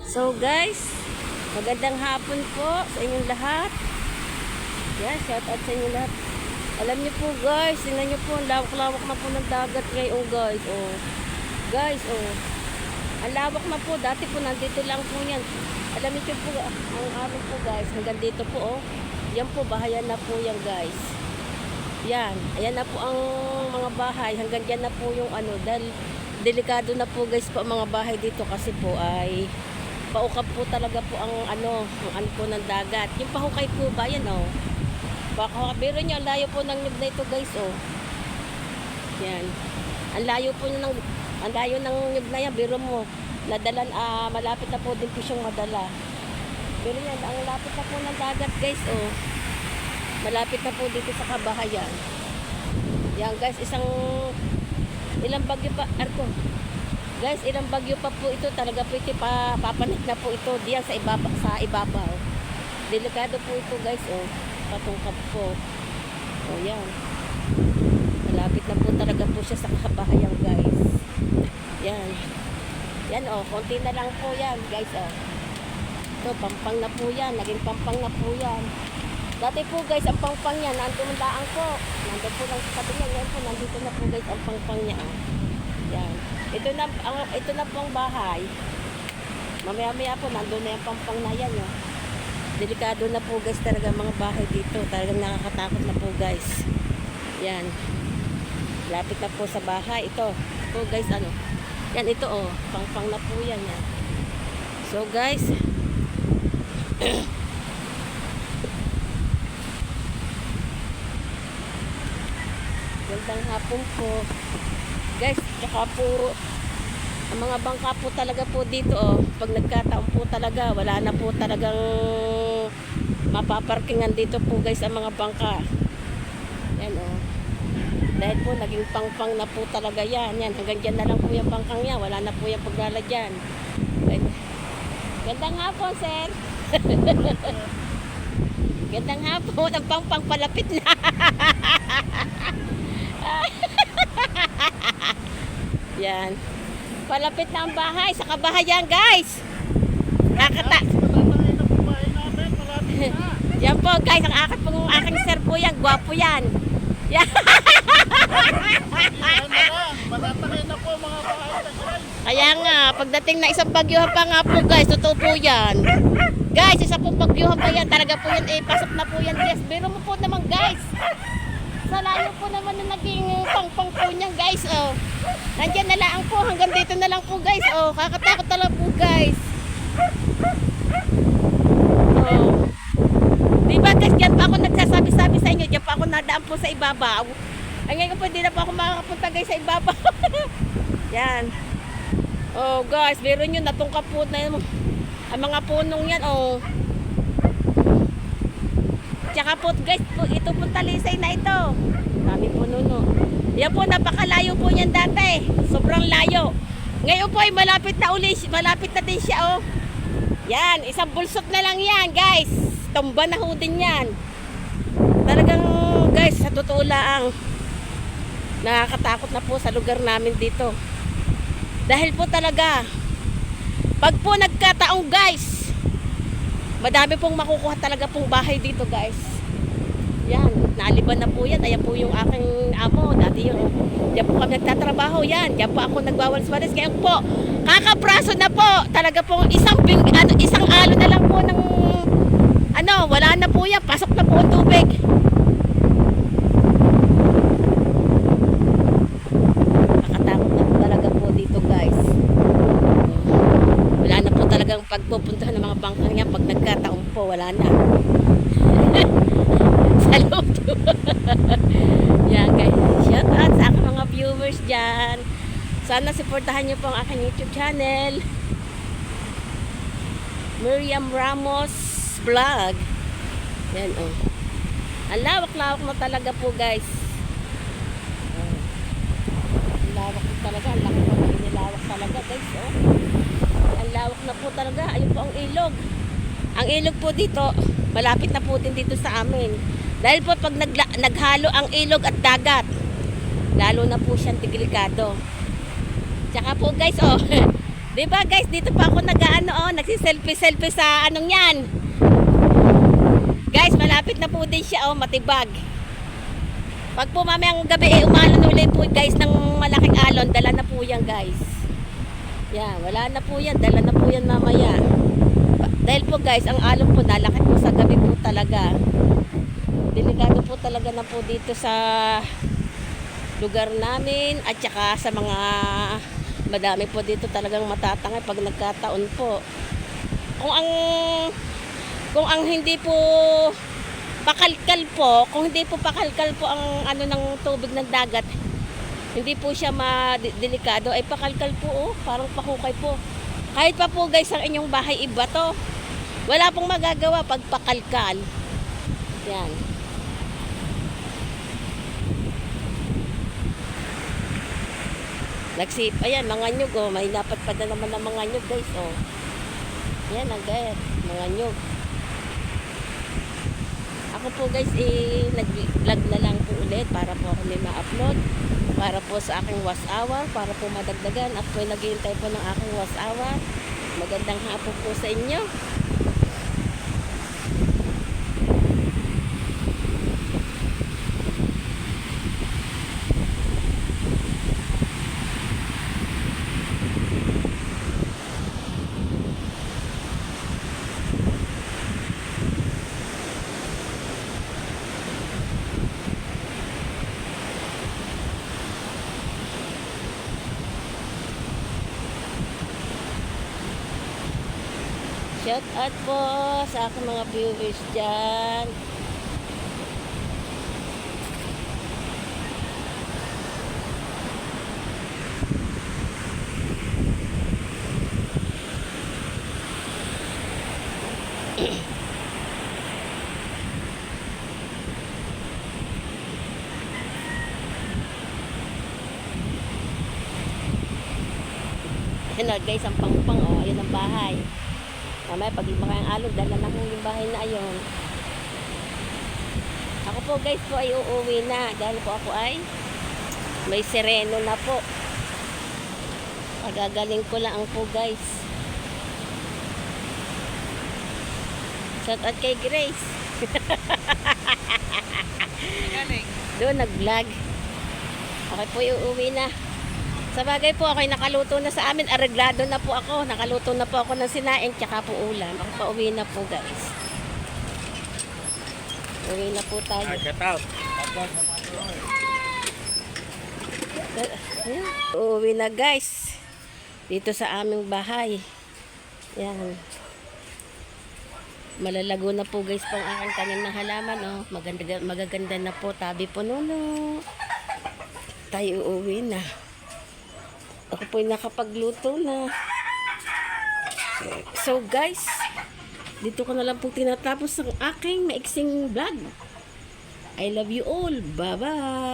So guys, magandang hapon po sa inyong lahat. Yan, shout out sa inyong lahat. Alam niyo po guys, tingnan niyo po, ang lawak-lawak na po ng dagat ngayon guys. Oh. Guys, oh. Ang lawak na po, dati po nandito lang po yan. Alam niyo po, ang amin po guys, hanggang dito po oh. Yan po, bahayan na po yan guys. Yan, ayan na po ang mga bahay. Hanggang dyan na po yung ano, dahil delikado na po guys po ang mga bahay dito kasi po ay paukap po talaga po ang ano po ng dagat. Yung pahukay po ba yan oh. Baka biro niya, ang layo po ng nyug na ito guys oh. Yan. Ang layo po ng nyug na yan, biro mo. Nadalan, malapit na po din po siyang madala. Biro niya, ang lapit na po ng dagat guys oh. Malapit na po dito sa kabahayan. Yan guys, ilang bagyo pa, Arko. Guys, ilang bagyo pa po ito, talaga po ito, papanik na po ito diyan sa ibabaw. Delikado po ito guys, oh. Patungkap po. Oh, yan. Malapit na po talaga po siya sa kabahayan guys. Yan. Yan oh, konti na lang po yan guys, oh. Ito, pampang na po yan, naging pampang na po yan. Dati po guys, ang pangpang niya, nandun lang po. Nandun po lang sa tabi niya. Ngayon po, nandito na po guys, ang pangpang niya. Oh. Yan. Ito na po ang bahay. Mamaya-maya po, nandun na yung pangpang na yan. Oh. Delikado na po guys talaga mga bahay dito. Talagang nakakatakot na po guys. Yan. Lapit na po sa bahay. Ito guys, ano. Yan, ito oh. Pangpang na po yan. Yan. So guys, gandang hapon po guys, tsaka puro ang mga bangka po talaga po dito oh, pag nagkataon po talaga wala na po talagang mapaparkingan dito po guys ang mga bangka. Yan oh, dahil po naging pangpang na po talaga yan. Yan, hanggang dyan na lang po yung bangkang yan, wala na po yung paglalagyan. Gandang hapon sir. Gandang hapon, ang pangpang palapit na. Yan. Palapit na ang bahay sa kabahayan guys. Nakata. Yan po guys, ang aking sir po yan, gwapo yan. Yan. Matatakay na po mga bahay. Kaya nga, pagdating na isang bagyuhan pa nga po guys, totoo po yan. Guys, isa pong bagyuhan pa yan, talaga po yan, pasok na po yan guys. Pero mo po naman guys. Sa layo po naman na naging pangpang po niyan guys, oh. Nandiyan na lang po, hanggang dito na lang po guys, oh. Kakatakot na lang po guys. Oh. Diba guys, dyan pa ako nagsasabi-sabi sa inyo, dyan pa ako nadaan po sa ibabaw. Ay ngayon po, hindi na po ako makakapunta guys sa ibabaw. Yan. Oh guys, meron nyo, natungkap po na yun. Ang mga punong yan, oh. Tsaka po guys, ito po talisay na ito. Kami po nuno. Yan po, napakalayo po niyan dati. Sobrang layo. Ngayon po ay malapit na din siya oh. Yan, isang bulsot na lang yan guys. Tumba na ho din yan. Talagang guys, sa totoo lang, nakakatakot na po sa lugar namin dito. Dahil po talaga, pag po nagkataong guys, madami pong makukuha talaga pong bahay dito guys. Yan, naaliban na po yan. Ayan po yung aking amo. Dati yun. Diyan po kami nagtatrabaho yan. Diyan po ako nagwawalis-walis. Kaya po, kakapraso na po. Talaga po isang alo na lang po ng wala na po yan. Pasok na po ang tubig. Nakatakot na po talaga po dito guys. Wala na po talagang pagpupuntahan ng mga bangkang yan. Pag nagkataon po, wala na. Salud. Yan guys, shout out sa aking mga viewers dyan. Sana supportahan nyo po ang aking YouTube channel, Miriam Ramos Vlog. Yan oh. Ang lawak-lawak na talaga po guys. Ang lawak na talaga. Ang laki po na inilawak talaga guys oh. Ang lawak na po talaga. Ayun po ang ilog. Ang ilog po dito, malapit na po din dito sa amin. Dahil po pag naghalo ang ilog at dagat, lalo na po siyang delikado. Tsaka po guys, oh, diba guys, dito pa ako nag-ano, oh, selfie sa anong yan. Guys, malapit na po din siya, oh, matibag. Pag po mamayang gabi, umalan ulit po guys ng malaking alon, dala na po yan guys. Yan, wala na po yan, dala na po yan mamaya. Dahil po guys, ang alon po nalaki po sa gabi po talaga. Delikado po talaga na po dito sa lugar namin at saka sa mga madami po dito talagang matatangay pag nagkataon po. Kung ang hindi po pakalkal po, kung hindi po pakalkal po ang ano ng tubig ng dagat, hindi po siya delikado, ay pakalkal po, oh, parang pakukay po. Kahit pa po guys ang inyong bahay iba to, wala pong magagawa pag pakalkal. Yan. Ayan, mga nyug, oh, may dapat pa na naman ng mga nyug guys, oh. Yan ang gayat, mga nyug. Ako po guys, nag-vlog na lang po ulit para po ako may ma-upload. Para po sa aking wash hour, para po madagdagan. At po naghihintay po ng aking wash hour. Magandang hapon po sa inyo. Shout out po sa aking mga viewers dyan. Yan na guys, ang pangpang, oh, ayun ang bahay. Mamaya pag iba kayang alog, dala na po yung bahay na ayon. Ako po guys po ay uuwi na dahil po ako ay may sereno na po. Pagagaling ko lang po guys. Shout out kay Grace. Doon nag-vlog. Okay po uuwi na. Sa bagay po ako ay nakaluto na sa amin. Areglado na po ako. Nakaluto na po ako ng sinaing tsaka po ulam. Ako pa uwi na po guys. Uwi na po tayo. Uwi na guys. Dito sa aming bahay. Yan. Malalago na po guys pang aking tanim na halaman. Oh. Magaganda na po. Tabi po nuno. Tayo uuwi na. Ako po'y nakapagluto na. So guys, dito ko na lang po tinatapos ang aking maiksing vlog. I love you all. Bye-bye.